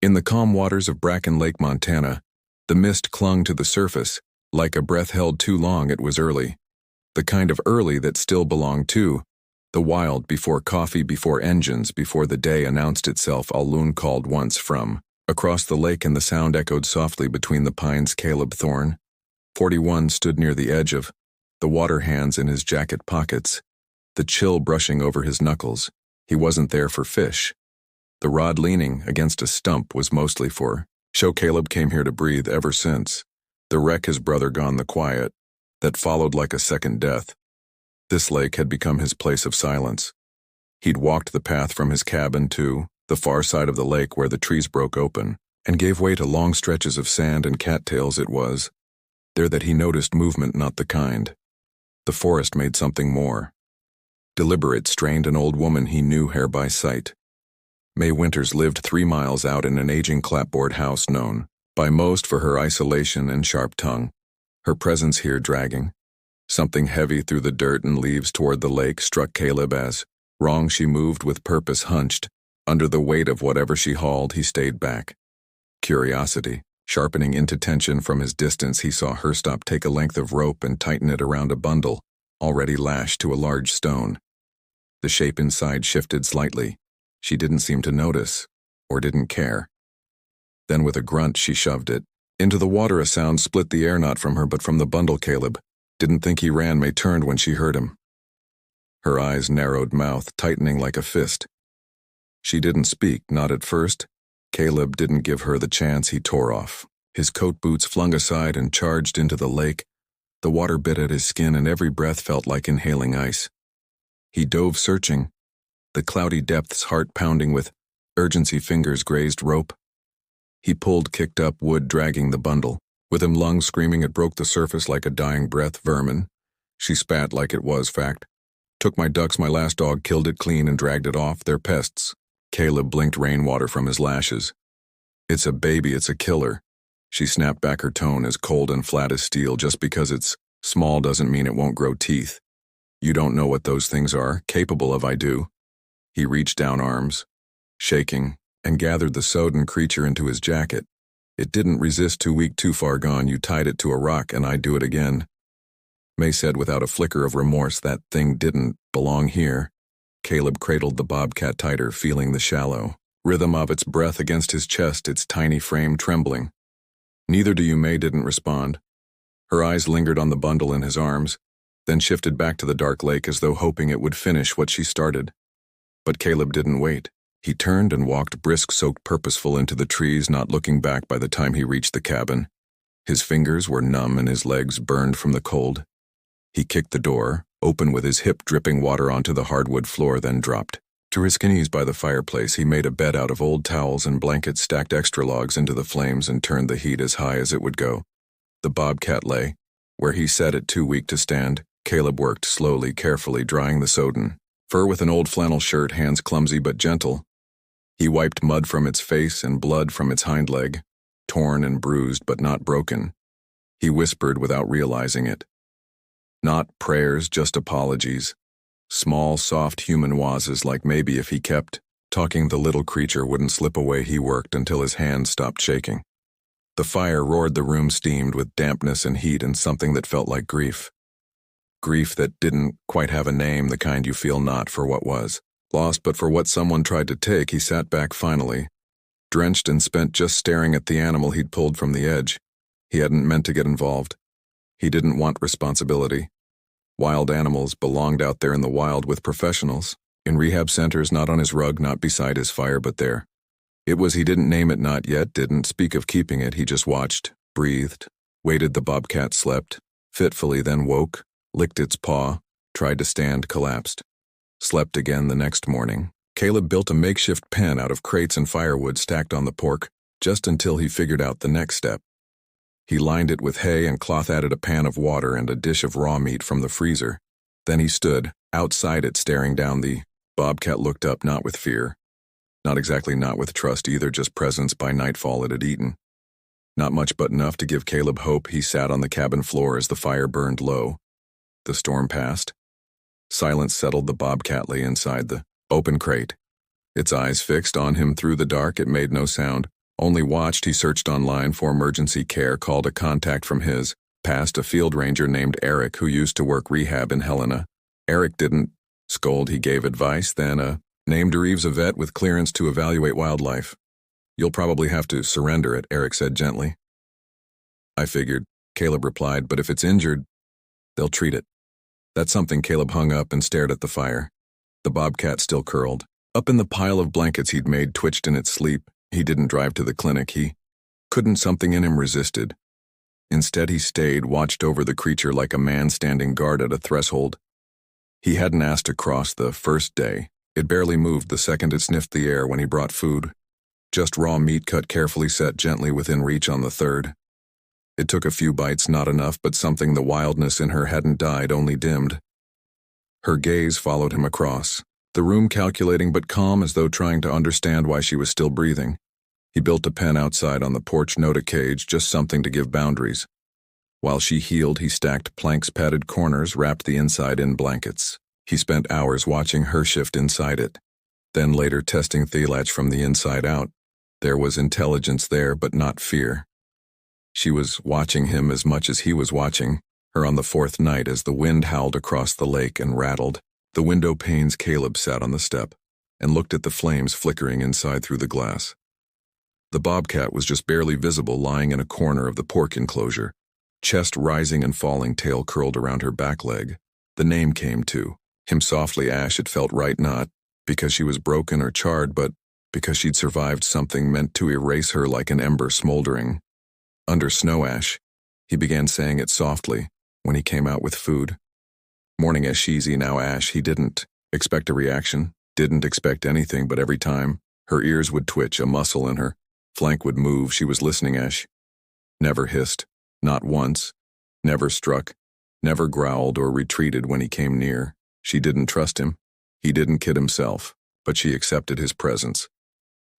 In the calm waters of Bracken Lake, Montana, the mist clung to the surface. Like a breath held too long, it was early. The kind of early that still belonged to the wild, before coffee, before engines, before the day announced itself. A loon called once from across the lake, and the sound echoed softly between the pines. Caleb Thorne, 41, stood near the edge of the water, hands in his jacket pockets, the chill brushing over his knuckles. He wasn't there for fish. The rod leaning against a stump was mostly for show. Caleb came here to breathe. Ever since the wreck his brother gone, the quiet that followed like a second death, this lake had become his place of silence. He'd walked the path from his cabin to the far side of the lake, where the trees broke open and gave way to long stretches of sand and cattails. It was there that he noticed movement, not the kind the forest made, something more deliberate. Strained, an old woman he knew, hair by sight. May Winters lived 3 miles out in an aging clapboard house, known by most for her isolation and sharp tongue. Her presence here dragging something heavy through the dirt and leaves toward the lake struck Caleb as wrong. She moved with purpose, hunched under the weight of whatever she hauled. He stayed back, curiosity sharpening into tension. From his distance he saw her stop, take a length of rope and tighten it around a bundle already lashed to a large stone. The shape inside shifted slightly. She didn't seem to notice, or didn't care. Then with a grunt she shoved it into the water. A sound split the air, not from her but from the bundle. Caleb didn't think he ran. May turned when she heard him, her eyes narrowed, mouth tightening like a fist. She didn't speak, not at first. Caleb didn't give her the chance. He tore off his coat boots, flung aside, and charged into the lake. The water bit at his skin, and every breath felt like inhaling ice. He dove, searching the cloudy depths, heart pounding with urgency. Fingers grazed rope. He pulled, kicked up wood, dragging the bundle with him, lungs screaming. It broke the surface like a dying breath. Vermin, she spat like it was fact. Took my ducks, my last dog, killed it clean and dragged it off. They're pests. Caleb blinked, rainwater from his lashes. It's a baby, it's a killer. She snapped back, her tone as cold and flat as steel. Just because it's small doesn't mean it won't grow teeth. You don't know what those things are capable of. I do. He reached down, arms shaking, and gathered the sodden creature into his jacket. It didn't resist, too weak, too far gone. You tied it to a rock, and I'd do it again. May said without a flicker of remorse. That thing didn't belong here. Caleb cradled the bobcat tighter, feeling the shallow rhythm of its breath against his chest, its tiny frame trembling. Neither do you. May didn't respond. Her eyes lingered on the bundle in his arms, then shifted back to the dark lake, as though hoping it would finish what she started. But Caleb didn't wait. He turned and walked, brisk, soaked, purposeful, into the trees, not looking back. By the time he reached the cabin, his fingers were numb and his legs burned from the cold. He kicked the door open with his hip, dripping water onto the hardwood floor, then dropped to his knees by the fireplace. He made a bed out of old towels and blankets, stacked extra logs into the flames, and turned the heat as high as it would go. The bobcat lay where he set it, too weak to stand. Caleb worked slowly, carefully, drying the sodden fur with an old flannel shirt, hands clumsy but gentle. He wiped mud from its face and blood from its hind leg, torn and bruised but not broken. He whispered without realizing it. Not prayers, just apologies. Small, soft human wazes, like maybe if he kept talking the little creature wouldn't slip away. He worked until his hands stopped shaking. The fire roared, the room steamed with dampness and heat and something that felt like grief. Grief that didn't quite have a name, the kind you feel not for what was lost but for what someone tried to take. He sat back finally, drenched and spent, just staring at the animal he'd pulled from the edge. He hadn't meant to get involved. He didn't want responsibility. Wild animals belonged out there in the wild with professionals, in rehab centers, not on his rug, not beside his fire, but there. It was. He didn't name it, not yet, didn't speak of keeping it. He just watched, breathed, waited. The bobcat slept fitfully, then woke, licked its paw, tried to stand, collapsed. Slept again the next morning. Caleb built a makeshift pen out of crates and firewood stacked on the porch, just until he figured out the next step. He lined it with hay and cloth, added a pan of water and a dish of raw meat from the freezer. Then he stood outside it, staring down. The bobcat looked up, not with fear. Not exactly, not with trust either, just presence. By nightfall it had eaten. Not much, but enough to give Caleb hope. He sat on the cabin floor as the fire burned low. The storm passed. Silence settled. The bobcat lay inside the open crate, its eyes fixed on him through the dark. It made no sound, Only watched. He searched online for emergency care, called a contact from his past, a field ranger named Eric who used to work rehab in Helena. Eric didn't scold, he gave advice, then named Reeves a vet with clearance to evaluate wildlife. You'll probably have to surrender it, Eric said gently. I figured, Caleb replied, but if it's injured, they'll treat it. That's something. Caleb hung up and stared at the fire. The Bobcat still curled. Up in the pile of blankets he'd made twitched in its sleep. He didn't drive to the clinic. He couldn't. Something in him resisted. Instead, he stayed, watched over the creature like a man standing guard at a threshold. He hadn't asked to cross the first day. It barely moved the second it sniffed the air when he brought food. Just raw meat cut carefully, set gently within reach on the third. It took a few bites, not enough, but something. The wildness in her hadn't died, only dimmed. Her gaze followed him across the room, calculating but calm, as though trying to understand why she was still breathing. He built a pen outside on the porch, not a cage, just something to give boundaries. While she healed, he stacked planks, padded corners, wrapped the inside in blankets. He spent hours watching her shift inside it, then later testing the latch from the inside out. There was intelligence there, but not fear. She was watching him as much as he was watching her on the fourth night as the wind howled across the lake and rattled the window panes. Caleb sat on the step and looked at the flames flickering inside through the glass. The Bobcat was just barely visible, lying in a corner of the pork enclosure, chest rising and falling, tail curled around her back leg. The name came to him softly, Ash. It felt right, not because she was broken or charred, but because she'd survived something meant to erase her like an ember smoldering under snow ash. He began saying it softly when he came out with food. Morning Ash, easy now, Ash. He didn't expect a reaction, didn't expect anything, but every time her ears would twitch, a muscle in her flank would move. She was listening. Ash never hissed, not once, never struck, never growled or retreated when he came near. She didn't trust him. He didn't kid himself, but she accepted his presence.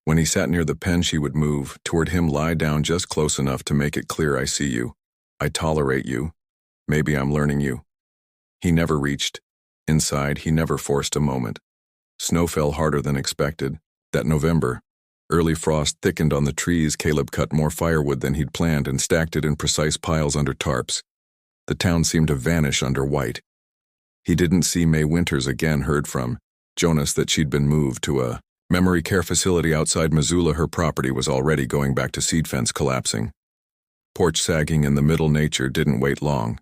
When he sat near the pen, she would move toward him, lie down just close enough to make it clear. I see you. I tolerate you. Maybe I'm learning you. He never reached inside. He never forced a moment. Snow fell harder than expected. That November, early frost thickened on the trees. Caleb cut more firewood than he'd planned and stacked it in precise piles under tarps. The town seemed to vanish under white. He didn't see May Winters again. Heard from Jonas that she'd been moved to a memory care facility outside Missoula. Her property was already going back to seed, fence collapsing, porch sagging in the middle. Nature didn't wait long.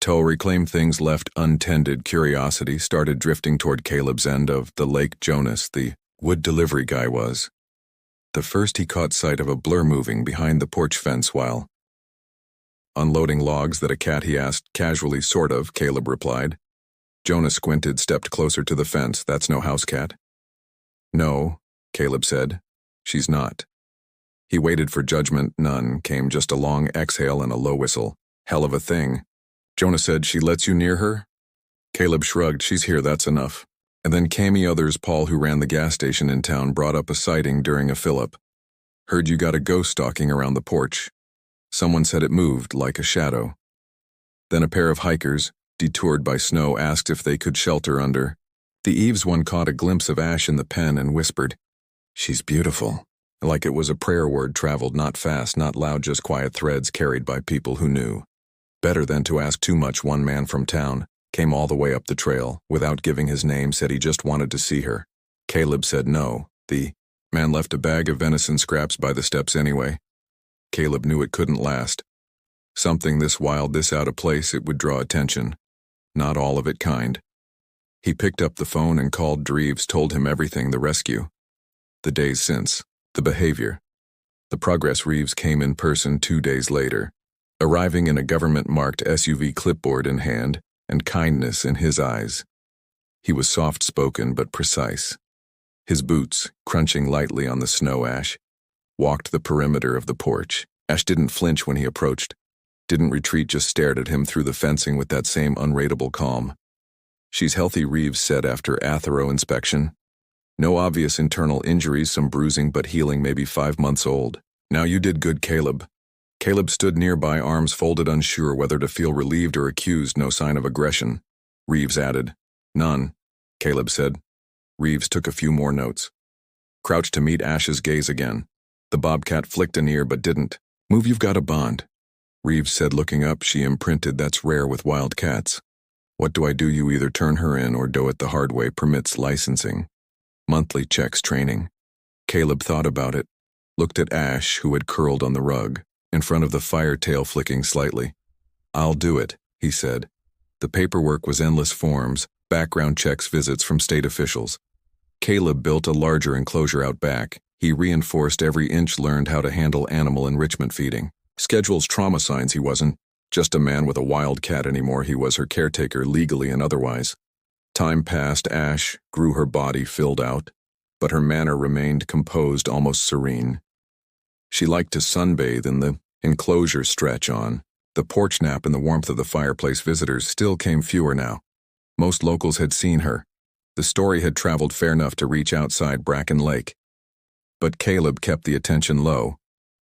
To reclaim things left untended. Curiosity started drifting toward Caleb's end of the lake. Jonas, the wood delivery guy, was the first. He caught sight of a blur moving behind the porch fence while unloading logs. That a cat? He asked casually. Sort of, Caleb replied. Jonas squinted, stepped closer to the fence. That's no house cat. No, Caleb said. She's not. He waited for judgment. None came, just a long exhale and a low whistle. Hell of a thing. Jonas said, she lets you near her? Caleb shrugged. She's here, that's enough. And then came others. Paul, who ran the gas station in town, brought up a sighting during a fill-up. Heard you got a ghost stalking around the porch. Someone said it moved like a shadow. Then a pair of hikers, detoured by snow, asked if they could shelter under the eaves. One caught a glimpse of Ash in the pen and whispered, she's beautiful. Like it was a prayer word, traveled not fast, not loud, just quiet threads carried by people who knew better than to ask too much. One man from town came all the way up the trail without giving his name, said he just wanted to see her. Caleb said no. The man left a bag of venison scraps by the steps anyway. Caleb knew it couldn't last. Something this wild, this out of place, it would draw attention. Not all of it kind. He picked up the phone and called Reeves, told him everything, the rescue, the days since, the behavior, the progress. Reeves came in person 2 days later, arriving in a government-marked SUV, clipboard in hand, and kindness in his eyes. He was soft-spoken but precise. His boots, crunching lightly on the snow. Ash walked the perimeter of the porch. Ash didn't flinch when he approached, didn't retreat, just stared at him through the fencing with that same unrateable calm. She's healthy, Reeves said after a thorough inspection. No obvious internal injuries, some bruising but healing, maybe 5 months old. Now you did good, Caleb. Caleb stood nearby, arms folded, unsure whether to feel relieved or accused. No sign of aggression. Reeves added. None, Caleb said. Reeves took a few more notes. Crouched to meet Ash's gaze again. The Bobcat flicked an ear but didn't. "Move, you've got a bond," Reeves said, looking up. She imprinted, "That's rare with wild cats." "What do I do? You either turn her in or do it the hard way. Permits, licensing. Monthly checks, training." Caleb thought about it, looked at Ash, who had curled on the rug, in front of the fire, tail flicking slightly. "I'll do it," he said. The paperwork was endless forms, background checks, visits from state officials. Caleb built a larger enclosure out back. He reinforced every inch, learned how to handle animal enrichment feeding. Schedules, trauma signs. He wasn't just a man with a wild cat anymore. He was her caretaker, legally and otherwise. Time passed. Ash grew, her body filled out, but her manner remained composed, almost serene. She liked to sunbathe in the enclosure, stretch on the porch, nap in the warmth of the fireplace. Visitors still came fewer now. Most locals had seen her. The story had traveled far enough to reach outside Bracken Lake. But Caleb kept the attention low.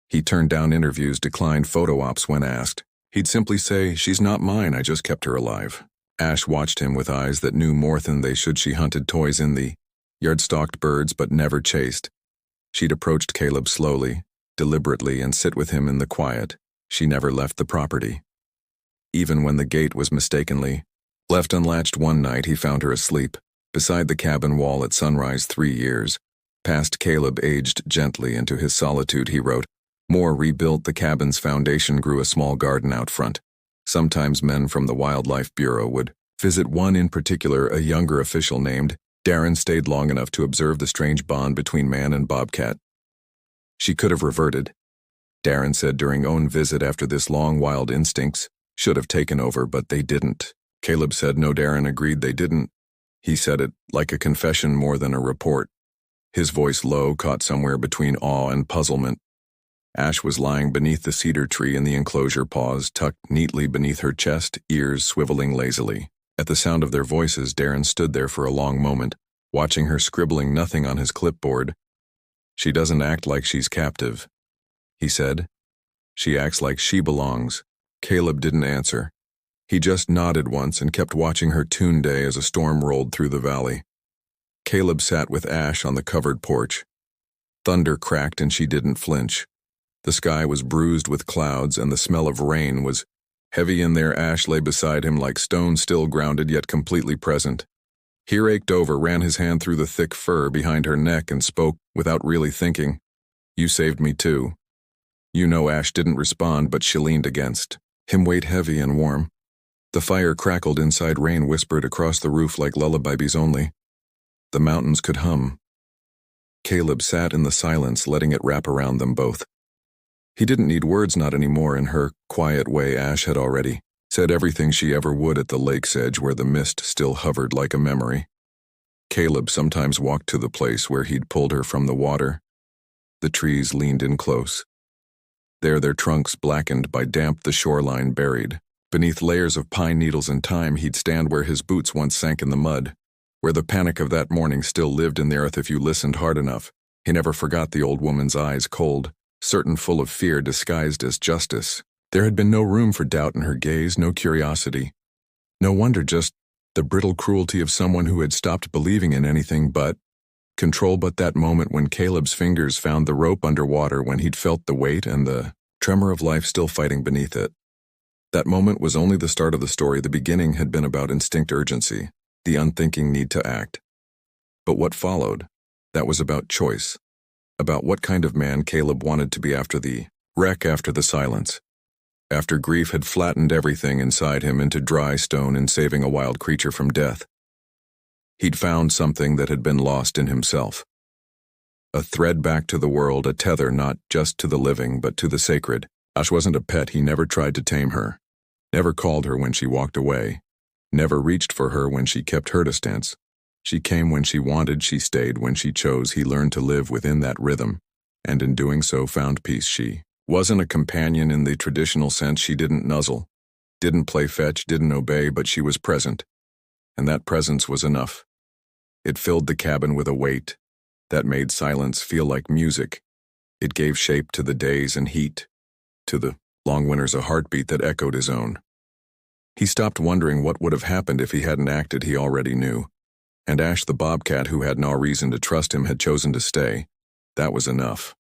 He turned down interviews, declined photo ops when asked. He'd simply say, "She's not mine, I just kept her alive." Ash watched him with eyes that knew more than they should. She hunted toys in the yard, stalked birds, but never chased. She'd approached Caleb slowly, deliberately, and sit with him in the quiet. She never left the property. Even when the gate was mistakenly left unlatched one night, he found her asleep beside the cabin wall at sunrise. 3 years passed. Caleb aged gently into his solitude. He wrote more, rebuilt the cabin's foundation, grew a small garden out front. Sometimes men from the Wildlife Bureau would visit, one in particular, a younger official named Darren, stayed long enough to observe the strange bond between man and Bobcat. She could have reverted, Darren said during own visit. After this long, wild instincts should have taken over, but they didn't. Caleb said no. Darren agreed they didn't. He said it like a confession more than a report. His voice low, caught somewhere between awe and puzzlement. Ash was lying beneath the cedar tree in the enclosure, paws tucked neatly beneath her chest, ears swiveling lazily. At the sound of their voices, Darren stood there for a long moment, watching her, scribbling nothing on his clipboard. "She doesn't act like she's captive," he said. "She acts like she belongs." Caleb didn't answer. He just nodded once and kept watching her tune day as a storm rolled through the valley. Caleb sat with Ash on the covered porch. Thunder cracked and she didn't flinch. The sky was bruised with clouds and the smell of rain was heavy in there. Ash lay beside him like stone, still grounded yet completely present. He raked over, ran his hand through the thick fur behind her neck, and spoke without really thinking. "You saved me too." You know, Ash didn't respond, but she leaned against him, weight heavy and warm. The fire crackled inside. Rain whispered across the roof like lullabies only the mountains could hum. Caleb sat in the silence, letting it wrap around them both. He didn't need words, not anymore. In her quiet way, Ash had already said everything she ever would at the lake's edge, where the mist still hovered like a memory. Caleb sometimes walked to the place where he'd pulled her from the water. The trees leaned in close. There, their trunks blackened by damp, the shoreline buried beneath layers of pine needles and thyme. He'd stand where his boots once sank in the mud, where the panic of that morning still lived in the earth if you listened hard enough. He never forgot the old woman's eyes, cold, certain, full of fear disguised as justice. There had been no room for doubt in her gaze, no curiosity. No wonder, just the brittle cruelty of someone who had stopped believing in anything but control. But that moment when Caleb's fingers found the rope underwater, when he'd felt the weight and the tremor of life still fighting beneath it, that moment was only the start of the story. The beginning had been about instinct, urgency, the unthinking need to act. But what followed, that was about choice, about what kind of man Caleb wanted to be after the wreck, after the silence, after grief had flattened everything inside him into dry stone in saving a wild creature from death. He'd found something that had been lost in himself. A thread back to the world, a tether not just to the living but to the sacred. Ash wasn't a pet. He never tried to tame her, never called her when she walked away, never reached for her when she kept her distance. She came when she wanted, she stayed when she chose. He learned to live within that rhythm, and in doing so found peace. She wasn't a companion in the traditional sense. She didn't nuzzle, didn't play fetch, didn't obey, but she was present, and that presence was enough. It filled the cabin with a weight that made silence feel like music. It gave shape to the days and heat, to the long winters, a heartbeat that echoed his own. He stopped wondering what would have happened if he hadn't acted. He already knew. And Ash the Bobcat, who had no reason to trust him, had chosen to stay. That was enough.